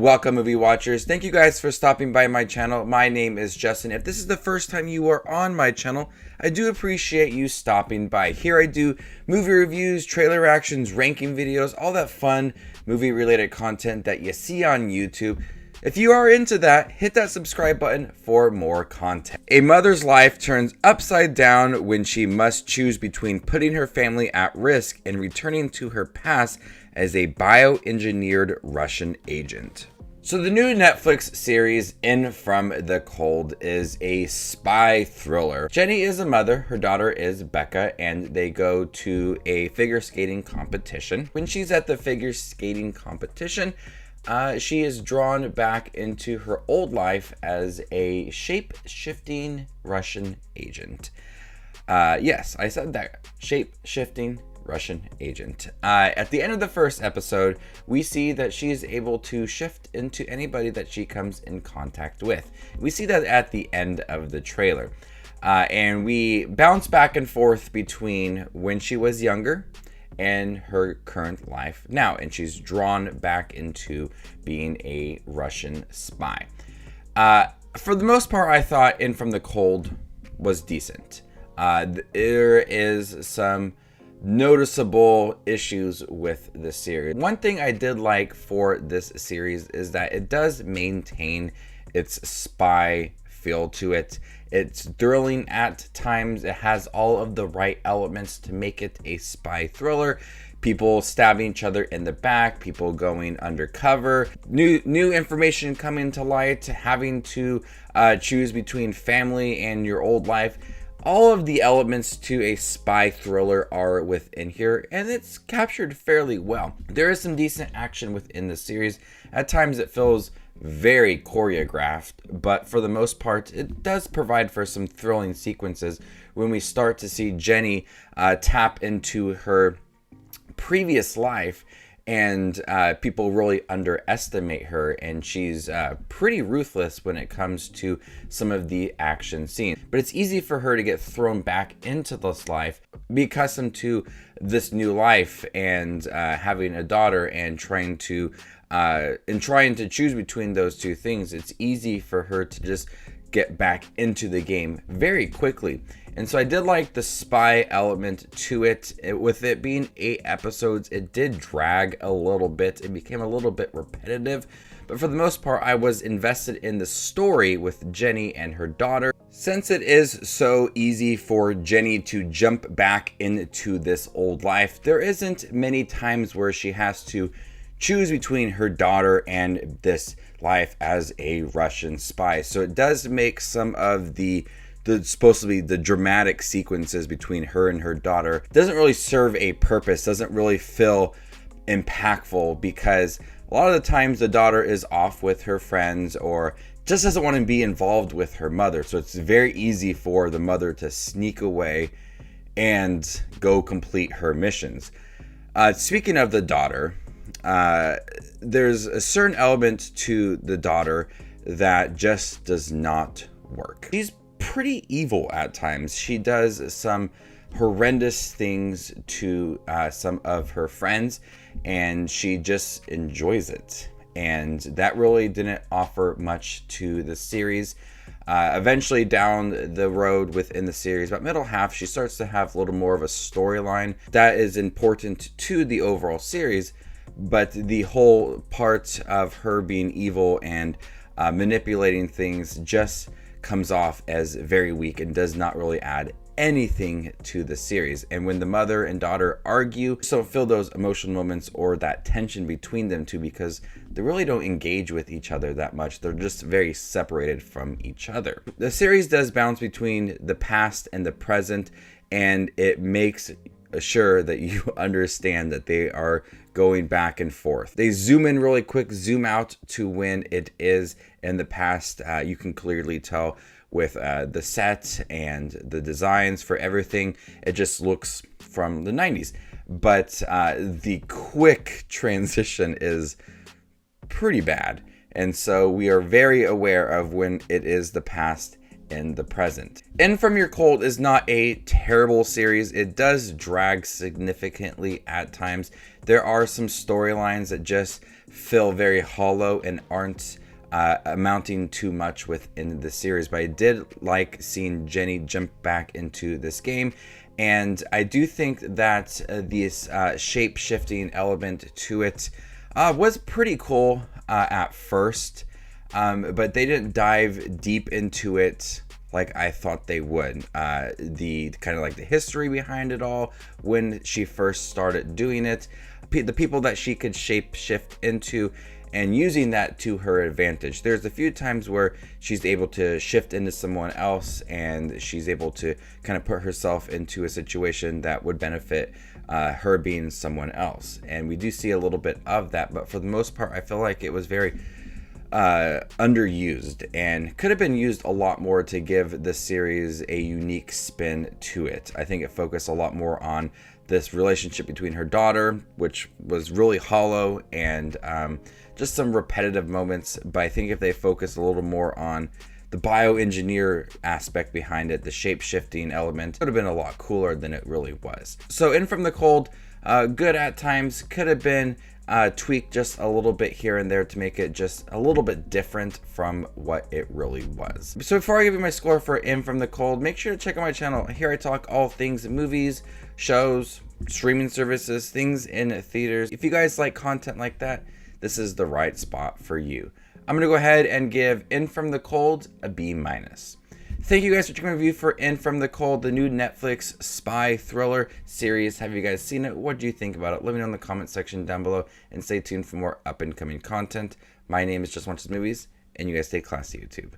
Welcome, movie watchers. Thank you guys for stopping by my channel. My name is Justin. If this is the first time you are on my channel, I do appreciate you stopping by. Here I do movie reviews, trailer reactions, ranking videos, all that fun movie related content that you see on YouTube. If you are into that, hit that subscribe button for more content. A mother's life turns upside down when she must choose between putting her family at risk and returning to her past as a bioengineered Russian agent. So the new Netflix series In From the Cold is a spy thriller. Jenny is a mother, her daughter is Becca, and they go to a figure skating competition. When she's at the figure skating competition, she is drawn back into her old life as a shape-shifting Russian agent. Yes, I said that. Shape-shifting Russian agent. At the end of the first episode, we see that she is able to shift into anybody that she comes in contact with. We see that at the end of the trailer. And we bounce back and forth between when she was younger and her current life now, and she's drawn back into being a Russian spy. For the most part, I thought In From the Cold was decent. There is some noticeable issues with the series. One thing I did like for this series is that it does maintain its spy feel to it. It's thrilling at times. It has all of the right elements to make it a spy thriller. People stabbing each other in the back, people going undercover, new information coming to light, having to choose between family and your old life. All of the elements to a spy thriller are within here, and it's captured fairly well. There is some decent action within the series. At times it feels very choreographed, but for the most part, it does provide for some thrilling sequences when we start to see Jenny tap into her previous life, and people really underestimate her, and she's pretty ruthless when it comes to some of the action scenes. But it's easy for her to get thrown back into this life, be accustomed to this new life, and having a daughter, and trying to choose between those two things. It's easy for her to just get back into the game very quickly. And so I did like the spy element to it. With it being 8 episodes, it did drag a little bit. It became a little bit repetitive. But for the most part, I was invested in the story with Jenny and her daughter. Since it is so easy for Jenny to jump back into this old life, there isn't many times where she has to choose between her daughter and this life as a Russian spy. So it does make some of the supposed to be the dramatic sequences between her and her daughter doesn't really serve a purpose, doesn't really feel impactful, because a lot of the times the daughter is off with her friends or just doesn't want to be involved with her mother. So it's very easy for the mother to sneak away and go complete her missions. Speaking of the daughter, there's a certain element to the daughter that just does not work. She's pretty evil at times. She does some horrendous things to some of her friends, and she just enjoys it. And that really didn't offer much to the series. Eventually down the road within the series, about middle half, she starts to have a little more of a storyline that is important to the overall series. But the whole part of her being evil and manipulating things just comes off as very weak and does not really add anything to the series. And when the mother and daughter argue, just don't feel those emotional moments or that tension between them two, because they really don't engage with each other that much. They're just very separated from each other. The series does bounce between the past and the present, and it makes sure that you understand that they are going back and forth. They zoom in really quick, zoom out to when it is in the past. You can clearly tell with the set and the designs for everything. It just looks from the 90s. But the quick transition is pretty bad. And so we are very aware of when it is the past in the present. In From Your Cold is not a terrible series. It does drag significantly at times. There are some storylines that just feel very hollow and aren't amounting too much within the series, but I did like seeing Jenny jump back into this game, and I do think that this shape-shifting element to it was pretty cool at first, but they didn't dive deep into it like I thought they would. The kind of like the history behind it all, when she first started doing it, the people that she could shape shift into, and using that to her advantage. There's a few times where she's able to shift into someone else, and she's able to kind of put herself into a situation that would benefit her being someone else. And we do see a little bit of that, but for the most part, I feel like it was very underused and could have been used a lot more to give the series a unique spin to it. I think it focused a lot more on this relationship between her daughter, which was really hollow, and just some repetitive moments. But I think if they focus a little more on the bioengineer aspect behind it, the shape-shifting element, it would have been a lot cooler than it really was. So In From the Cold, good at times, could have been tweaked just a little bit here and there to make it just a little bit different from what it really was. So before I give you my score for In From the Cold, make sure to check out my channel. Here I talk all things movies, shows, streaming services, things in theaters. If you guys like content like that, this is the right spot for you. I'm gonna go ahead and give In From the Cold a B-. Thank you guys for checking my review for In From the Cold, the new Netflix spy thriller series. Have you guys seen it? What do you think about it? Let me know in the comment section down below, and stay tuned for more up and coming content. My name is Just Watches Movies, and you guys stay classy, YouTube.